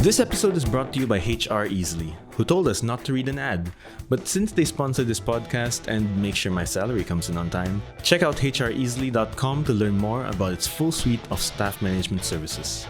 This episode is brought to you by HR Easily, who told us not to read an ad. But since they sponsor this podcast and make sure my salary comes in on time, check out hreasily.com to learn more about its full suite of staff management services.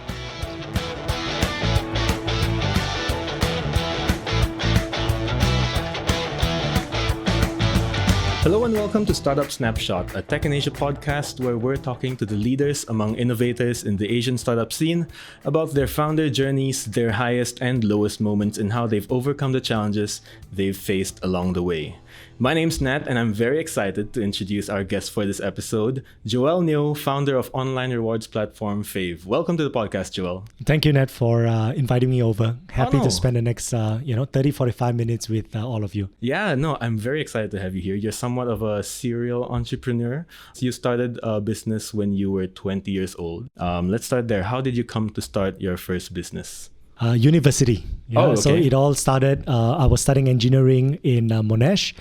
Hello and welcome to Startup Snapshot, a Tech in Asia podcast where we're talking to the leaders among innovators in the Asian startup scene about their founder journeys, their highest and lowest moments, and how they've overcome the challenges they've faced along the way. My name's Nat, and I'm very excited to introduce our guest for this episode, Joel Neoh, founder of online rewards platform Fave. Welcome to the podcast, Joel. Thank you, Nat, for inviting me over. Happy to spend the next 30-45 minutes with all of you. Yeah, no, I'm very excited to have you here. You're somewhat of a serial entrepreneur. So you started a business when you were 20 years old. Let's start there. How did you come to start your first business? University. Okay. So it all started, I was studying engineering in Monash,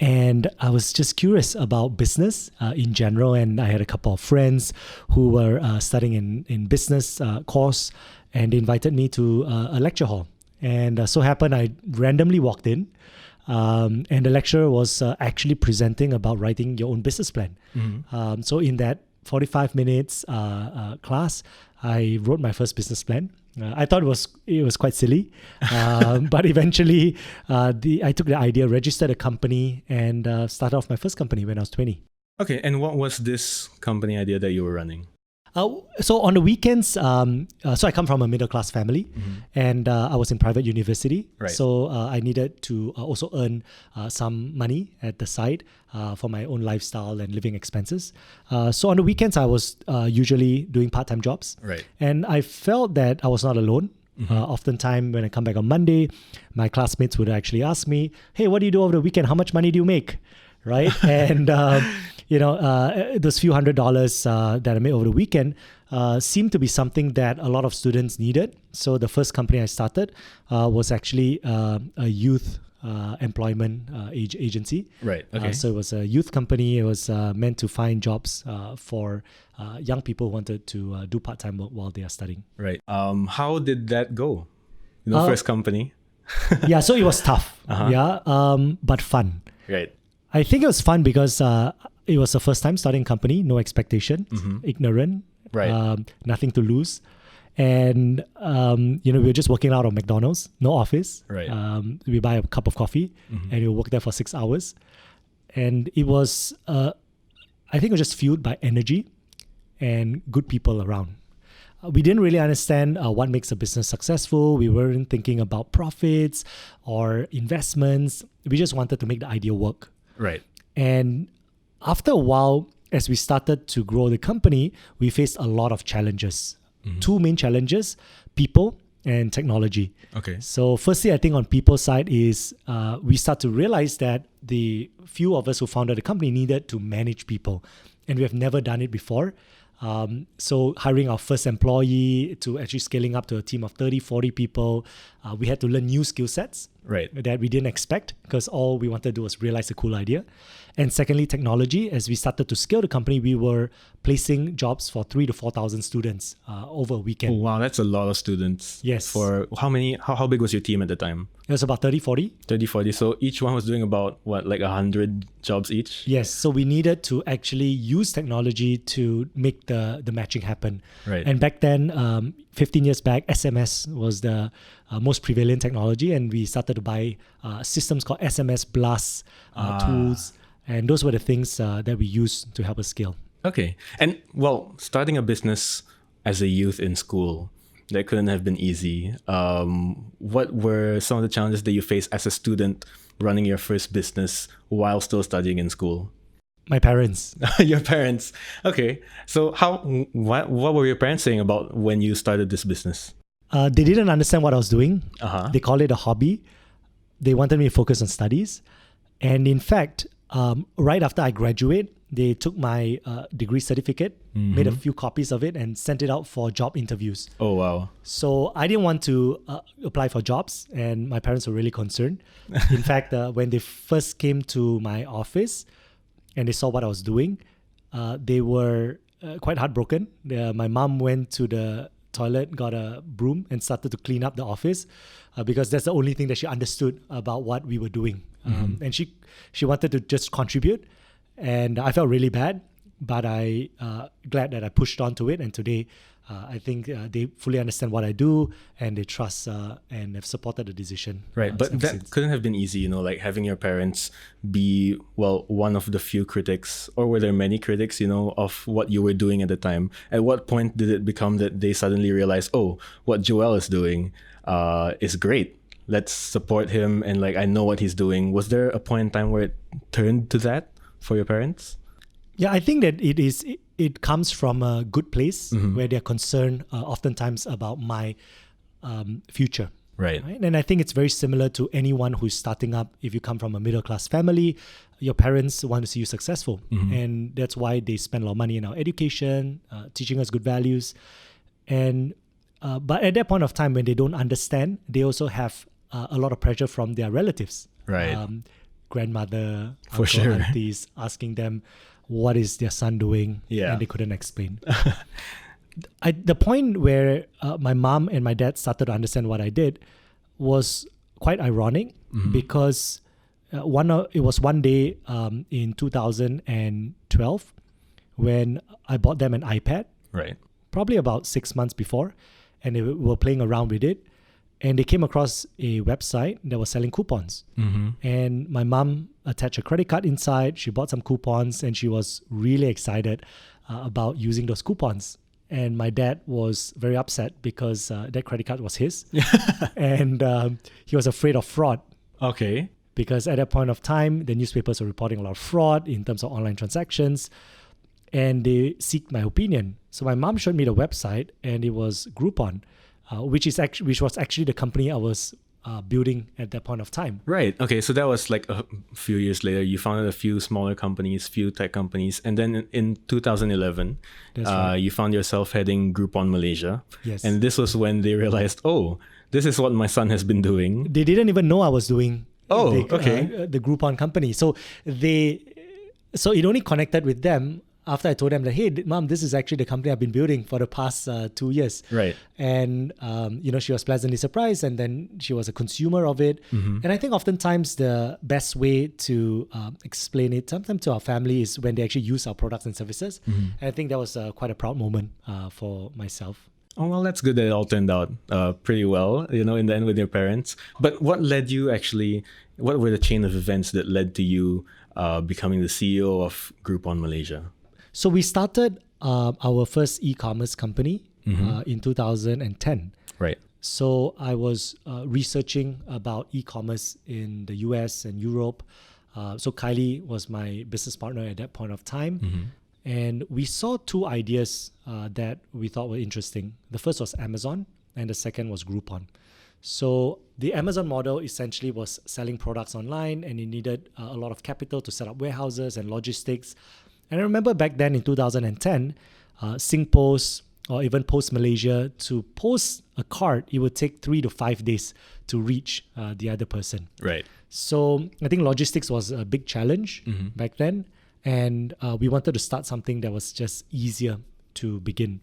and I was just curious about business in general, and I had a couple of friends who were studying in business course, and they invited me to a lecture hall. And so happened I randomly walked in, and the lecturer was actually presenting about writing your own business plan. So in that 45 minutes class, I wrote my first business plan. I thought it was quite silly, but eventually I took the idea, registered a company, and started off my first company when I was 20. Okay, and what was this company idea that you were running? So on the weekends, so I come from a middle-class family, and I was in private university. Right. So I needed to also earn some money at the side for my own lifestyle and living expenses. So on the weekends, I was usually doing part-time jobs. Right. And I felt that I was not alone. Oftentimes when I come back on Monday, my classmates would actually ask me, hey, what do you do over the weekend? How much money do you make? Right. And, those few $100s that I made over the weekend seemed to be something that a lot of students needed. So the first company I started was actually a youth employment agency. Right. Okay. So it was a youth company. It was meant to find jobs for young people who wanted to do part-time work while they are studying. Right. How did that go? First company. Yeah. So it was tough. But fun. Right. I think it was fun because it was the first time starting a company, no expectation, ignorant, right. Nothing to lose. And, we were just working out of McDonald's, no office. Right. We buy a cup of coffee and we work there for 6 hours. And it was, I think it was just fueled by energy and good people around. We didn't really understand what makes a business successful. We weren't thinking about profits or investments. We just wanted to make the idea work. Right. And after a while, as we started to grow the company, we faced a lot of challenges. Two main challenges, people and technology. Okay. So firstly, I think on people's side is we start to realize that the few of us who founded the company needed to manage people. And we have never done it before. So hiring our first employee to actually scaling up to a team of 30, 40 people, we had to learn new skill sets. Right. That we didn't expect because all we wanted to do was realize a cool idea. And secondly, technology. As we started to scale the company, we were placing jobs for 3,000 to 4,000 students over a weekend. Oh, wow, that's a lot of students. Yes. For how many? How big was your team at the time? It was about 30, 40. 30, 40. So each one was doing about, 100 jobs each? Yes. So we needed to actually use technology to make the matching happen. Right. And back then, 15 years back, SMS was the most prevalent technology. And we started to buy systems called SMS Blast tools. And those were the things that we used to help us scale. Okay. And starting a business as a youth in school, that couldn't have been easy. What were some of the challenges that you faced as a student running your first business while still studying in school? My parents. Your parents. Okay. So what were your parents saying about when you started this business? They didn't understand what I was doing. They called it a hobby. They wanted me to focus on studies. And in fact, right after I graduate, they took my degree certificate, made a few copies of it, and sent it out for job interviews. Oh, wow. So I didn't want to apply for jobs, and my parents were really concerned. In fact, when they first came to my office and they saw what I was doing, they were quite heartbroken. My mom went to toilet, got a broom, and started to clean up the office because that's the only thing that she understood about what we were doing. And she wanted to just contribute, and I felt really bad, but I glad that I pushed on to it. And today, I think they fully understand what I do, and they trust and have supported the decision. Right, but that since. couldn't have been easy, you know, like having your parents be, well, one of the few critics, or were there many critics, you know, of what you were doing at the time? At what point did it become that they suddenly realized, oh, what Joel is doing is great. Let's support him, and like I know what he's doing. Was there a point in time where it turned to that for your parents? Yeah, I think that it comes from a good place where they're concerned oftentimes about my future. Right. And I think it's very similar to anyone who's starting up. If you come from a middle class family, your parents want to see you successful. And that's why they spend a lot of money in our education, teaching us good values. And but at that point of time, when they don't understand, they also have a lot of pressure from their relatives. Right. Grandmother, For uncle, sure. aunties, asking them what is their son doing, Yeah. and they couldn't explain. The point where my mom and my dad started to understand what I did was quite ironic because it was one day in 2012 when I bought them an iPad, Right. probably about 6 months before, and they were playing around with it. And they came across a website that was selling coupons. And my mom attached a credit card inside. She bought some coupons, and she was really excited about using those coupons. And my dad was very upset because that credit card was his. And he was afraid of fraud Okay. because at that point of time, the newspapers were reporting a lot of fraud in terms of online transactions. And they seeked my opinion. So my mom showed me the website, and it was Groupon. Which was actually the company I was building at that point of time. Right. Okay. So that was like a few years later. You founded a few smaller companies, few tech companies, and then in 2011, That's right. you found yourself heading Groupon Malaysia. Yes. And this was when they realized, oh, this is what my son has been doing. They didn't even know I was doing the the Groupon company. So it only connected with them after I told them that, hey, mom, this is actually the company I've been building for the past 2 years. Right. And, she was pleasantly surprised, and then she was a consumer of it. And I think oftentimes the best way to explain it sometimes to our family is when they actually use our products and services. And I think that was quite a proud moment for myself. Oh, well, that's good that it all turned out pretty well, you know, in the end with your parents. But what were the chain of events that led to you becoming the CEO of Groupon Malaysia? So we started our first e-commerce company in 2010. Right. So I was researching about e-commerce in the US and Europe. So Kylie was my business partner at that point of time. And we saw two ideas that we thought were interesting. The first was Amazon, and the second was Groupon. So the Amazon model essentially was selling products online, and it needed a lot of capital to set up warehouses and logistics. And I remember back then in 2010, SingPost or even Post Malaysia, to post a card, it would take 3 to 5 days to reach the other person. Right. So I think logistics was a big challenge back then. And we wanted to start something that was just easier to begin.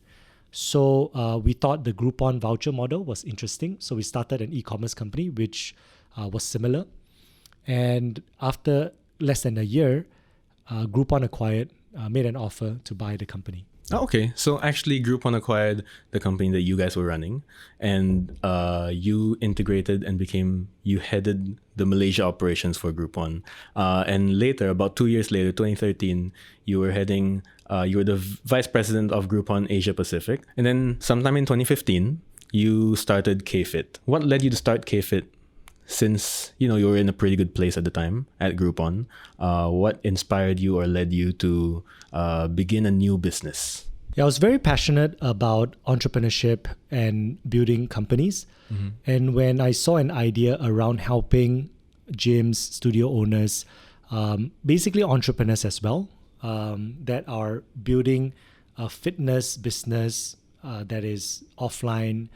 So we thought the Groupon voucher model was interesting. So we started an e-commerce company, which was similar. And after less than a year, Groupon made an offer to buy the company. Oh, okay. So actually, Groupon acquired the company that you guys were running, and you integrated and you headed the Malaysia operations for Groupon. And later, about 2 years later, 2013, you were the vice president of Groupon Asia Pacific. And then sometime in 2015, you started KFit. What led you to start KFit? Since you were in a pretty good place at the time at Groupon, what inspired you or led you to begin a new business? Yeah, I was very passionate about entrepreneurship and building companies. And when I saw an idea around helping gyms, studio owners, basically entrepreneurs as well, that are building a fitness business that is offline,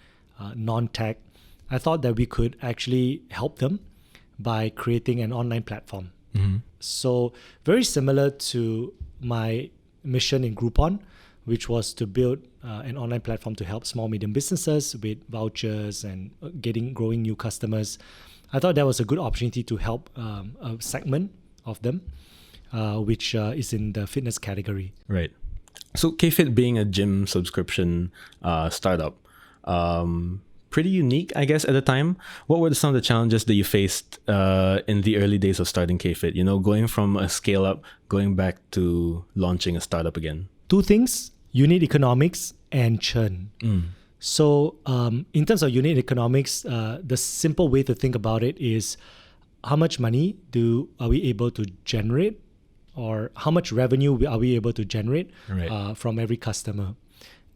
non-tech, I thought that we could actually help them by creating an online platform. So very similar to my mission in Groupon, which was to build an online platform to help small, medium businesses with vouchers and growing new customers. I thought that was a good opportunity to help a segment of them, which is in the fitness category. Right. So KFit being a gym subscription startup, pretty unique, I guess, at the time. What were some of the challenges that you faced in the early days of starting KFit? You know, going from a scale up, going back to launching a startup again. Two things: unit economics and churn. So in terms of unit economics, the simple way to think about it is how much money are we able to generate, or how much revenue are we able to generate from every customer.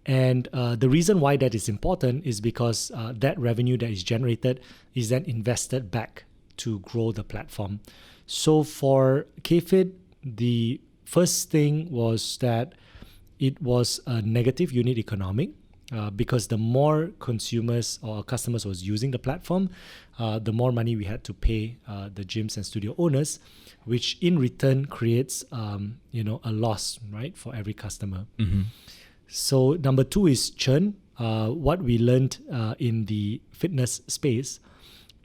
And the reason why that is important is because that revenue that is generated is then invested back to grow the platform. So for KFit, the first thing was that it was a negative unit economic because the more consumers or customers was using the platform, the more money we had to pay the gyms and studio owners, which in return creates a loss, right, for every customer. So number two is churn. What we learned in the fitness space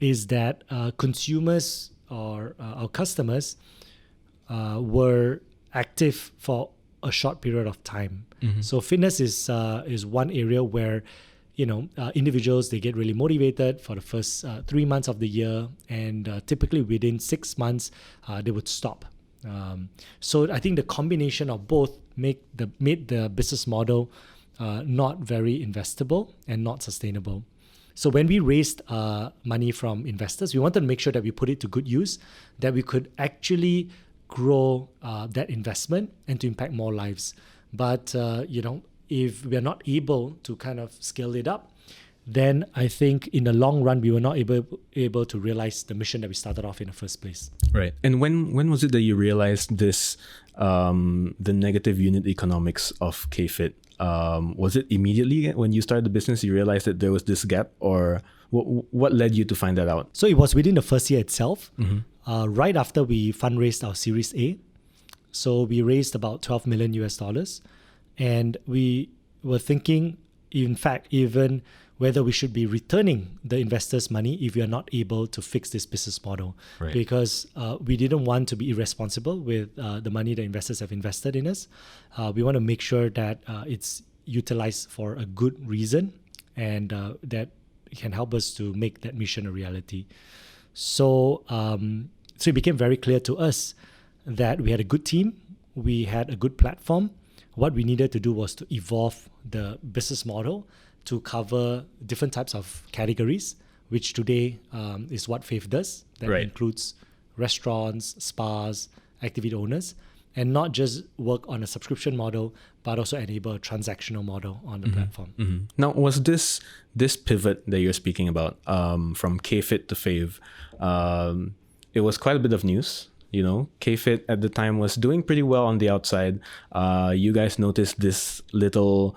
is that consumers or our customers were active for a short period of time. So fitness is one area where individuals, they get really motivated for the first 3 months of the year, and typically within 6 months they would stop. So I think the combination of both made the business model not very investable and not sustainable. So when we raised money from investors, we wanted to make sure that we put it to good use, that we could actually grow that investment and to impact more lives. But if we are not able to kind of scale it up, then I think in the long run we were not able to realize the mission that we started off in the first place. Right. And when was it that you realized this, the negative unit economics of KFit? Was it immediately when you started the business you realized that there was this gap, or what led you to find that out? So it was within the first year itself, right after we fundraised our Series A. So we raised about $12 million US, and we were thinking, in fact, even whether we should be returning the investors' money if we are not able to fix this business model. Right. Because we didn't want to be irresponsible with the money that investors have invested in us. We want to make sure that it's utilized for a good reason, and that can help us to make that mission a reality. So it became very clear to us that we had a good team, we had a good platform. What we needed to do was to evolve the business model to cover different types of categories, which today is what Fave does. That includes restaurants, spas, activity owners, and not just work on a subscription model, but also enable a transactional model on the platform. Now, was this pivot that you're speaking about from KFit to Fave, it was quite a bit of news. KFit at the time was doing pretty well on the outside. You guys noticed this little,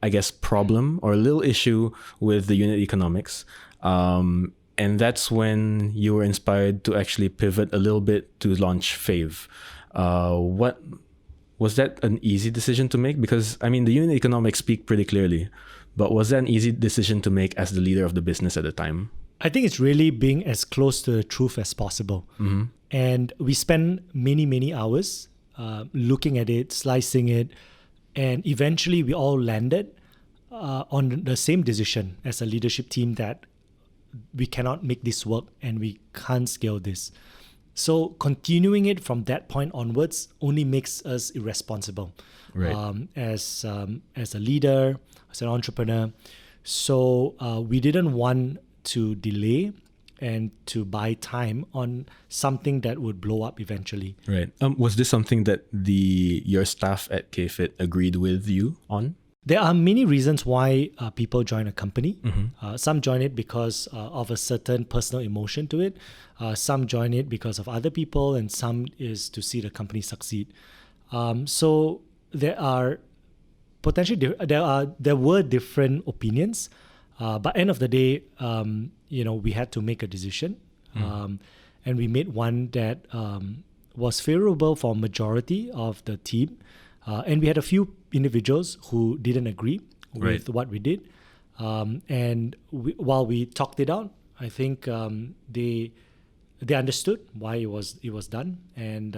I guess, problem or a little issue with the unit economics. And that's when you were inspired to actually pivot a little bit to launch Fave. What was that an easy decision to make? Because, I mean, the unit economics speak pretty clearly, but was that an easy decision to make as the leader of the business at the time? I think it's really being as close to the truth as possible. And we spent many, many hours looking at it, slicing it, and eventually we all landed on the same decision as a leadership team that we cannot make this work and we can't scale this. So continuing it from that point onwards only makes us irresponsible as a leader, as an entrepreneur. So we didn't want to delay and to buy time on something that would blow up eventually. Right. Was this something that your staff at KFit agreed with you on? There are many reasons why people join a company. Some join it because of a certain personal emotion to it. Some join it because of other people, and some is to see the company succeed. So there are potentially there were different opinions, but end of the day, we had to make a decision, and we made one that was favorable for majority of the team. And we had a few individuals who didn't agree with Right. what we did. While we talked it out, I think they understood why it was done. And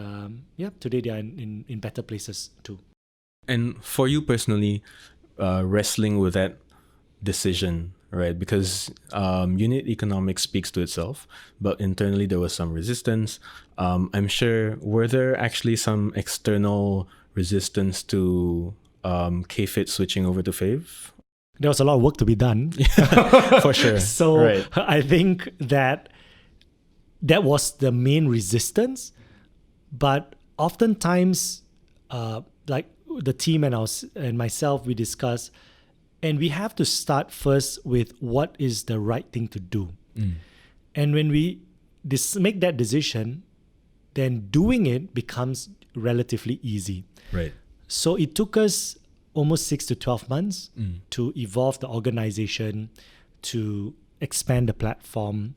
today they are in better places too. And for you personally, wrestling with that decision, right? Because unit economics speaks to itself, but internally there was some resistance. I'm sure, were there actually some external resistance to KFit switching over to Fave? There was a lot of work to be done. For sure. So Right. I think that was the main resistance. But oftentimes, like the team and myself, we discuss, and we have to start first with what is the right thing to do. And when we make that decision, then doing it becomes relatively easy. Right. So it took us almost 6 to 12 months to evolve the organization, to expand the platform.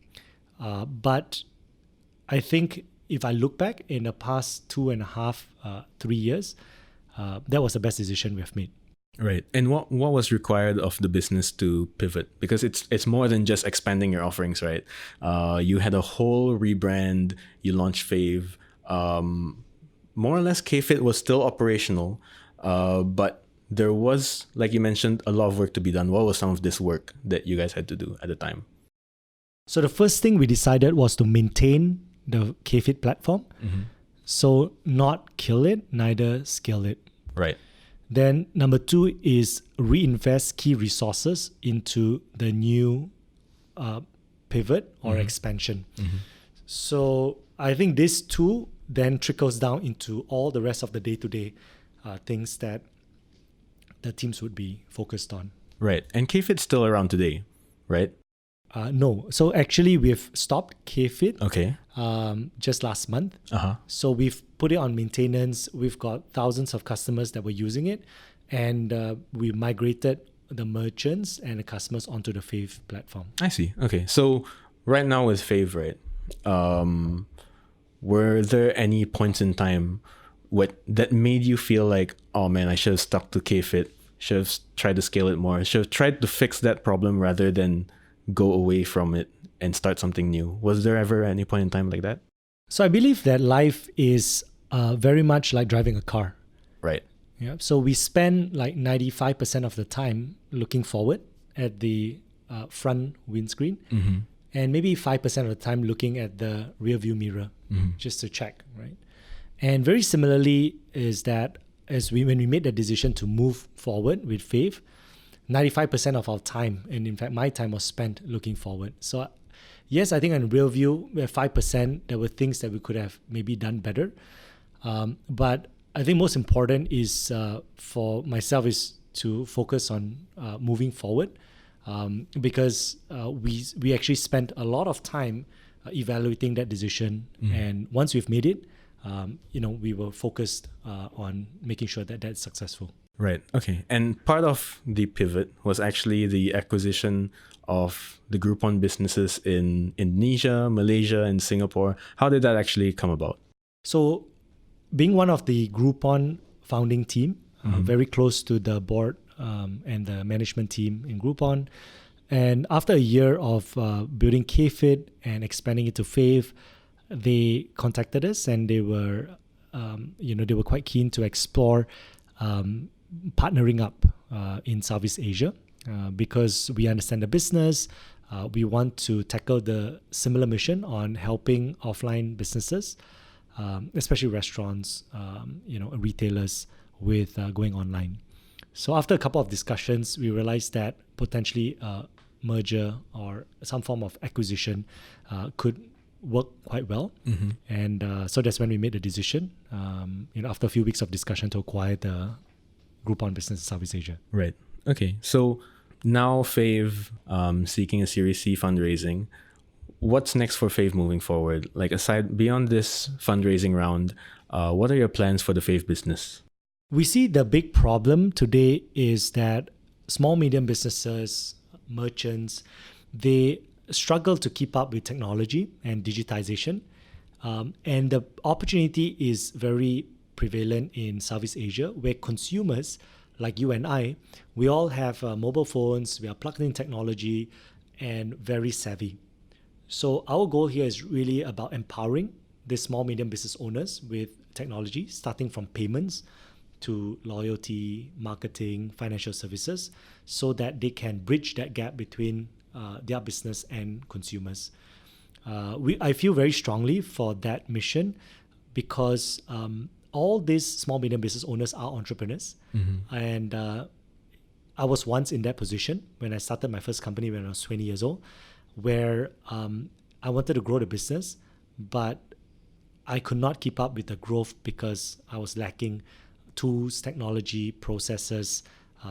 But I think if I look back in the past 2.5, 3 years, that was the best decision we have made. Right. And what was required of the business to pivot? Because it's more than just expanding your offerings, right? You had a whole rebrand. You launched Fave. More or less, KFit was still operational, but there was, like you mentioned, a lot of work to be done. What was some of this work that you guys had to do at the time? So the first thing we decided was to maintain the KFit platform. So not kill it, neither scale it. Right. Then number 2 is reinvest key resources into the new pivot or expansion. So I think this 2 then trickles down into all the rest of the day-to-day things that the teams would be focused on. Right. And KFit's still around today, right? No. So actually we've stopped KFit Okay. just last month. Uh-huh. So we've put it on maintenance. We've got thousands of customers that were using it. And we migrated the merchants and the customers onto the Fave platform. I see. Okay. So right now with Fave, right? Were there any points in time that made you feel like, oh man, I should have stuck to KFit, should have tried to scale it more, should have tried to fix that problem rather than go away from it and start something new? Was there ever any point in time like that? So I believe that life is very much like driving a car. Right. Yeah. So we spend like 95% of the time looking forward at the front windscreen, and maybe 5% of the time looking at the rear view mirror just to check, right? And very similarly is that when we made the decision to move forward with Fave, 95% of our time, and in fact my time, was spent looking forward. So yes, I think on rear view, we have 5%. There were things that we could have maybe done better. But I think most important is for myself is to focus on moving forward, because we actually spent a lot of time evaluating that decision. And once we've made it, we were focused on making sure that that's successful. Right. Okay. And part of the pivot was actually the acquisition of the Groupon businesses in Indonesia, Malaysia, and Singapore. How did that actually come about? So being one of the Groupon founding team, very close to the board and the management team in Groupon. And after a year of building KFit and expanding it to Fave, they contacted us, and they were, they were quite keen to explore partnering up in Southeast Asia because we understand the business. We want to tackle the similar mission on helping offline businesses, especially restaurants, retailers, with going online. So after a couple of discussions, we realized that potentially merger or some form of acquisition could work quite well. And so that's when we made the decision, after a few weeks of discussion, to acquire the Groupon business in Southeast Asia. Right. Okay. So now Fave seeking a Series C fundraising. What's next for Fave moving forward? Like beyond this fundraising round, what are your plans for the Fave business? We see the big problem today is that small, medium businesses, merchants, they struggle to keep up with technology and digitization. And the opportunity is very prevalent in Southeast Asia, where consumers like you and I, we all have mobile phones, we are plugged in technology and very savvy. So our goal here is really about empowering the small, medium business owners with technology, starting from payments to loyalty, marketing, financial services, so that they can bridge that gap between their business and consumers. I feel very strongly for that mission because all these small, medium business owners are entrepreneurs. And I was once in that position when I started my first company when I was 20 years old, where I wanted to grow the business, but I could not keep up with the growth because I was lacking tools, technology, processes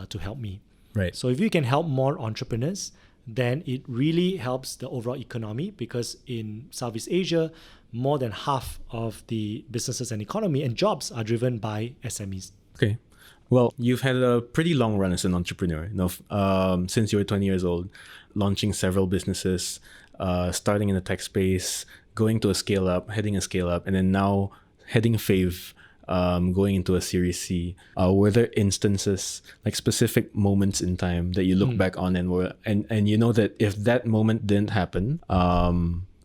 to help me. Right. So if you can help more entrepreneurs, then it really helps the overall economy, because in Southeast Asia, more than half of the businesses and economy and jobs are driven by SMEs. Okay. Well, you've had a pretty long run as an entrepreneur, since you were 20 years old, launching several businesses, starting in the tech space, going to a scale up, heading a scale up, and then now heading Fave, going into a Series C. Were there instances, like specific moments in time that you look back on and you know that if that moment didn't happen,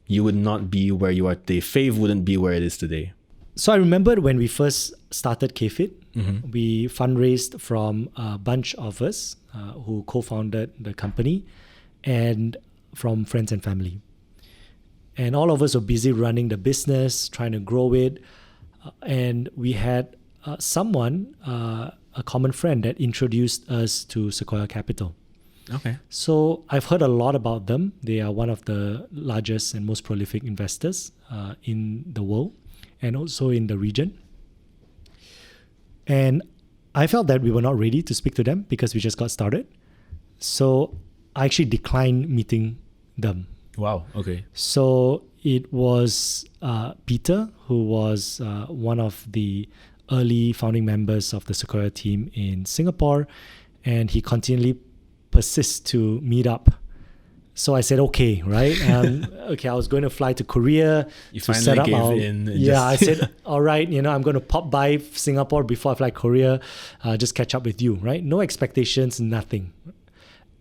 you would not be where you are today. Fave wouldn't be where it is today. So I remember when we first started KFit, we fundraised from a bunch of us who co-founded the company and from friends and family. And all of us were busy running the business, trying to grow it. And we had someone, a common friend, that introduced us to Sequoia Capital. Okay. So I've heard a lot about them. They are one of the largest and most prolific investors in the world and also in the region. And I felt that we were not ready to speak to them because we just got started. So I actually declined meeting them. Wow. Okay. So it was Peter, who was one of the early founding members of the Sequoia team in Singapore, and he continually persists to meet up. So I said, okay, right? Okay, I was going to fly to Korea to set up our... I said, all right, I'm going to pop by Singapore before I fly Korea, just catch up with you, right? No expectations, nothing.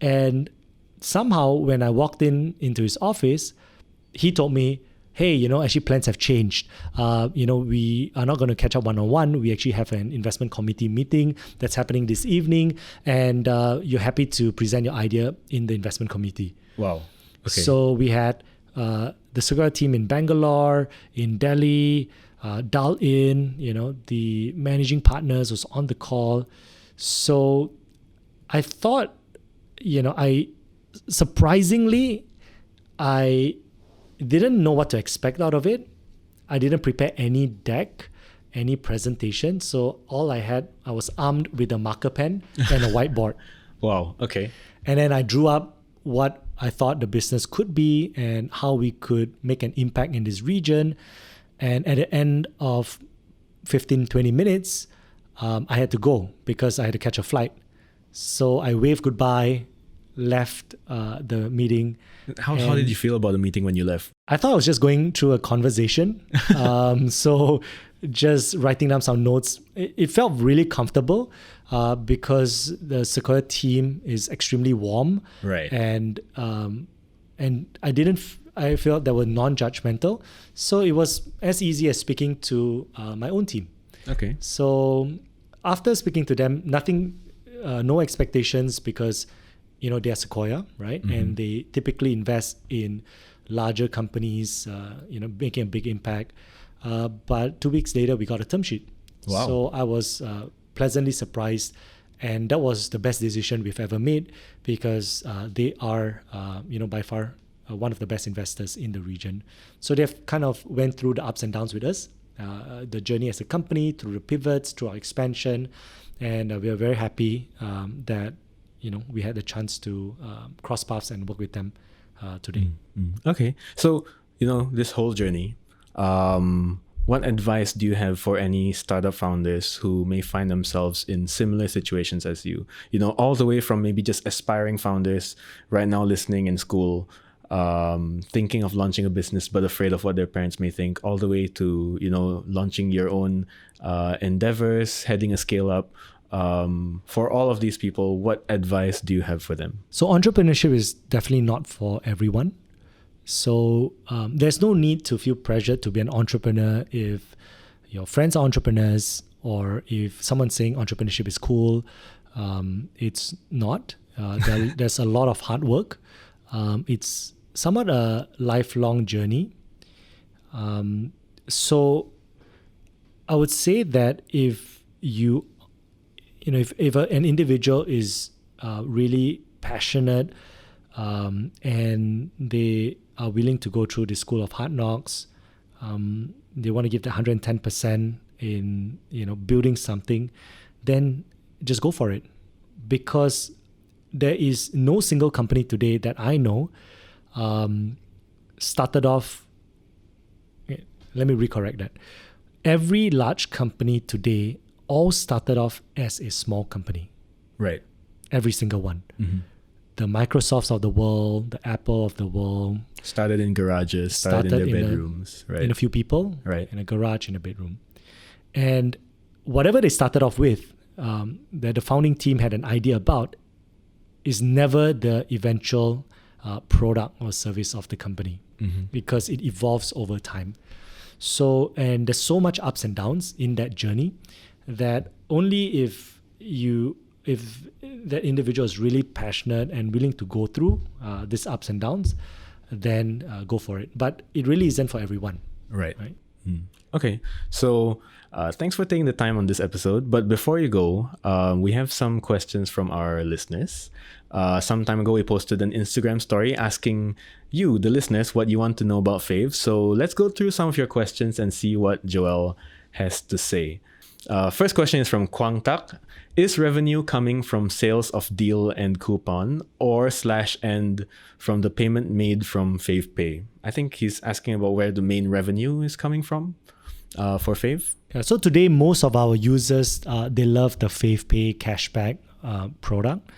And somehow when I walked into his office, he told me, hey, actually plans have changed. We are not going to catch up one-on-one. We actually have an investment committee meeting that's happening this evening, and you're happy to present your idea in the investment committee. Wow. Okay. So we had the Sequoia team in Bangalore, in Delhi, dialed in, the managing partners was on the call. So I thought, surprisingly, I didn't know what to expect out of it. I didn't prepare any deck, any presentation. So all I was armed with a marker pen and a whiteboard. Wow. Okay. And then I drew up what I thought the business could be and how we could make an impact in this region. And at the end of 15, 20 minutes, I had to go because I had to catch a flight. So I waved goodbye, left the meeting. How did you feel about the meeting when you left? I thought I was just going through a conversation. So just writing down some notes. It felt really comfortable because the Sequoia team is extremely warm. Right. And I felt they were non-judgmental. So it was as easy as speaking to my own team. Okay. So after speaking to them, no expectations because they are Sequoia, right? Mm-hmm. And they typically invest in larger companies, making a big impact. But 2 weeks later, we got a term sheet. Wow. So I was pleasantly surprised. And that was the best decision we've ever made because they are, by far one of the best investors in the region. So they've kind of went through the ups and downs with us, the journey as a company, through the pivots, through our expansion. And we are very happy that we had the chance to cross paths and work with them today. Mm-hmm. Okay. So, this whole journey, what advice do you have for any startup founders who may find themselves in similar situations as you? All the way from maybe just aspiring founders right now listening in school, thinking of launching a business but afraid of what their parents may think, all the way to, launching your own endeavors, heading a scale up. For all of these people, what advice do you have for them? So entrepreneurship is definitely not for everyone. So there's no need to feel pressured to be an entrepreneur if your friends are entrepreneurs, or if someone's saying entrepreneurship is cool. It's not. There's a lot of hard work. It's somewhat a lifelong journey. So I would say that if an individual is really passionate and they are willing to go through the school of hard knocks, they want to give the 110% in building something, then just go for it. Because there is no single company today that I know started off. Let me recorrect that. Every large company today all started off as a small company. Right. Every single one. Mm-hmm. The Microsofts of the world, the Apple of the world. Started in garages, started in their bedrooms. Right. In a few people. Right. In a garage, in a bedroom. And whatever they started off with, that the founding team had an idea about, is never the eventual product or service of the company, because it evolves over time. So, and there's so much ups and downs in that journey that only if that individual is really passionate and willing to go through these ups and downs, then go for it. But it really isn't for everyone. Right. Okay. So thanks for taking the time on this episode. But before you go, we have some questions from our listeners. Some time ago, we posted an Instagram story asking you, the listeners, what you want to know about Faves. So let's go through some of your questions and see what Joel has to say. First question is from Kwang Tak. Is revenue coming from sales of deal and coupon or /and from the payment made from Fave Pay? I think he's asking about where the main revenue is coming from for Fave. Yeah, so today, most of our users, they love the Fave Pay cashback product.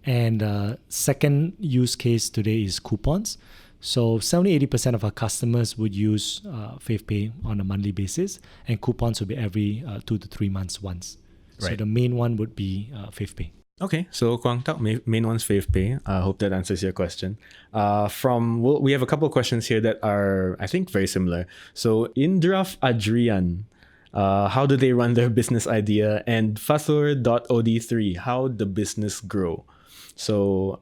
And second use case today is coupons. So 70-80% of our customers would use Fave Pay on a monthly basis, and coupons would be every 2 to 3 months once. Right. So the main one would be Fave Pay. Okay, so Kwang Tak, main one's Fave Pay. I hope that answers your question. We have a couple of questions here that are, I think, very similar. So Indraf Adrian, how do they run their business idea? And Fasur.od3, how the business grow? So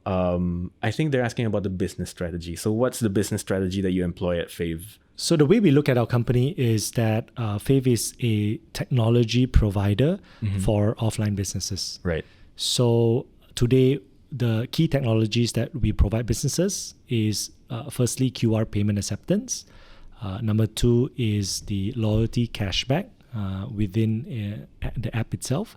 I think they're asking about the business strategy. So what's the business strategy that you employ at Fave? So the way we look at our company is that Fave is a technology provider for offline businesses. Right. So today, the key technologies that we provide businesses is firstly QR payment acceptance. Number 2 is the loyalty cashback within the app itself.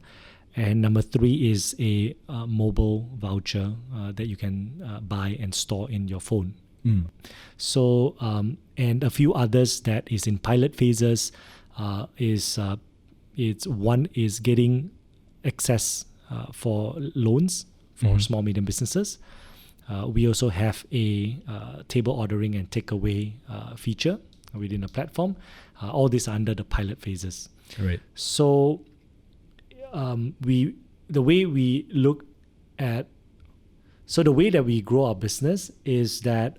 And number 3 is a mobile voucher that you can buy and store in your phone. So, and a few others that is in pilot phases one is getting access for loans for small, medium businesses. We also have a table ordering and takeaway feature within the platform. All these are under the pilot phases. Right. So, the way that we grow our business is that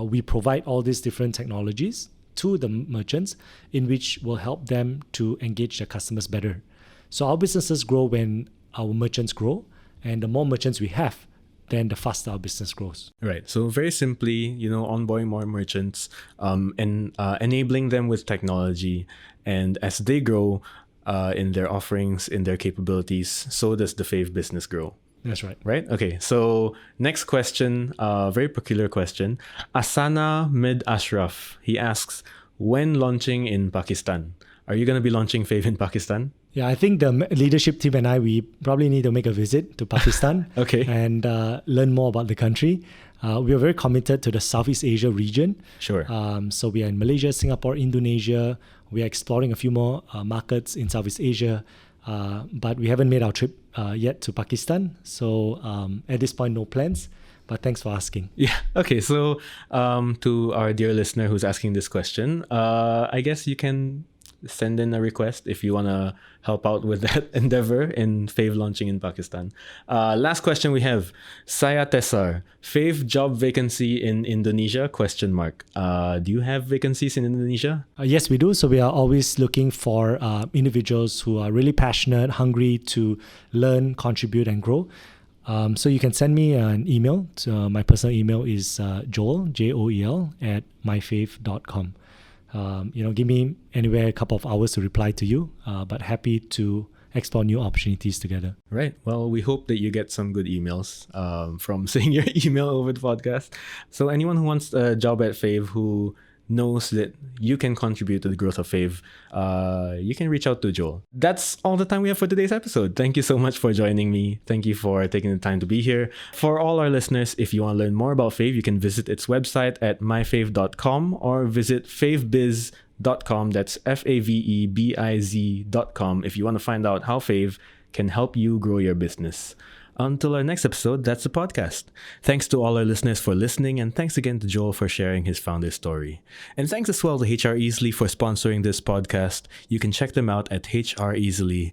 we provide all these different technologies to the merchants, in which will help them to engage their customers better. So our businesses grow when our merchants grow, and the more merchants we have, then the faster our business grows. Right. So very simply, onboarding more merchants, and enabling them with technology, and as they grow in their offerings, in their capabilities, so does the Fave business grow. That's right. Right? Okay. So next question, very peculiar question. Asana Mid Ashraf, he asks, when launching in Pakistan? Are you going to be launching Fave in Pakistan? Yeah, I think the leadership team and I, we probably need to make a visit to Pakistan. Okay. And learn more about the country. We are very committed to the Southeast Asia region. Sure. So we are in Malaysia, Singapore, Indonesia. We are exploring a few more markets in Southeast Asia. But we haven't made our trip yet to Pakistan. So at this point, no plans. But thanks for asking. Yeah. Okay. So, to our dear listener who's asking this question, I guess you can send in a request if you want to help out with that endeavor in Fave launching in Pakistan. Last question we have, Saya Tesar, Fave job vacancy in Indonesia? Do you have vacancies in Indonesia? Yes, we do. So we are always looking for individuals who are really passionate, hungry to learn, contribute, and grow. So you can send me an email. My personal email is Joel, Joel, at myfave.com. Give me anywhere a couple of hours to reply to you, but happy to explore new opportunities together. Right. Well, we hope that you get some good emails from saying your email over the podcast. So anyone who wants a job at Fave, who knows that you can contribute to the growth of Fave, you can reach out to Joel. That's all the time we have for today's episode. Thank you so much for joining me. Thank you for taking the time to be here. For all our listeners, if you want to learn more about Fave, you can visit its website at myfave.com or visit favebiz.com. That's FAVEBIZ.com if you want to find out how Fave can help you grow your business. Until our next episode, that's the podcast. Thanks to all our listeners for listening, and thanks again to Joel for sharing his founder story. And thanks as well to HR Easily for sponsoring this podcast. You can check them out at hreasily.com.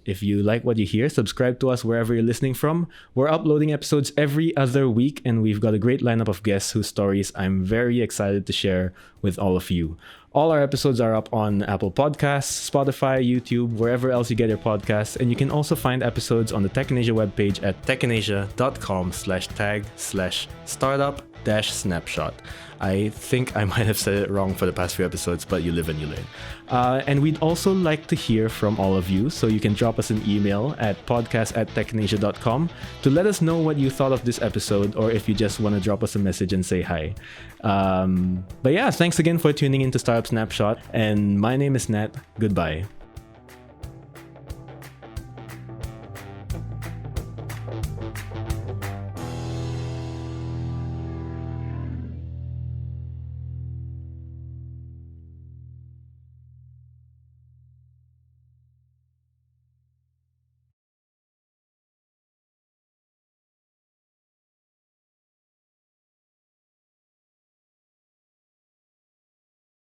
If you like what you hear, subscribe to us wherever you're listening from. We're uploading episodes every other week, and we've got a great lineup of guests whose stories I'm very excited to share with all of you. All our episodes are up on Apple Podcasts, Spotify, YouTube, wherever else you get your podcasts. And you can also find episodes on the Tech in Asia webpage at techinasia.com/tag/startup-snapshot. I think I might have said it wrong for the past few episodes, but you live and you learn. And we'd also like to hear from all of you, so you can drop us an email at podcast@techinasia.com to let us know what you thought of this episode, or if you just want to drop us a message and say hi. But yeah, thanks again for tuning in to Startup Snapshot, and my name is Nat. Goodbye.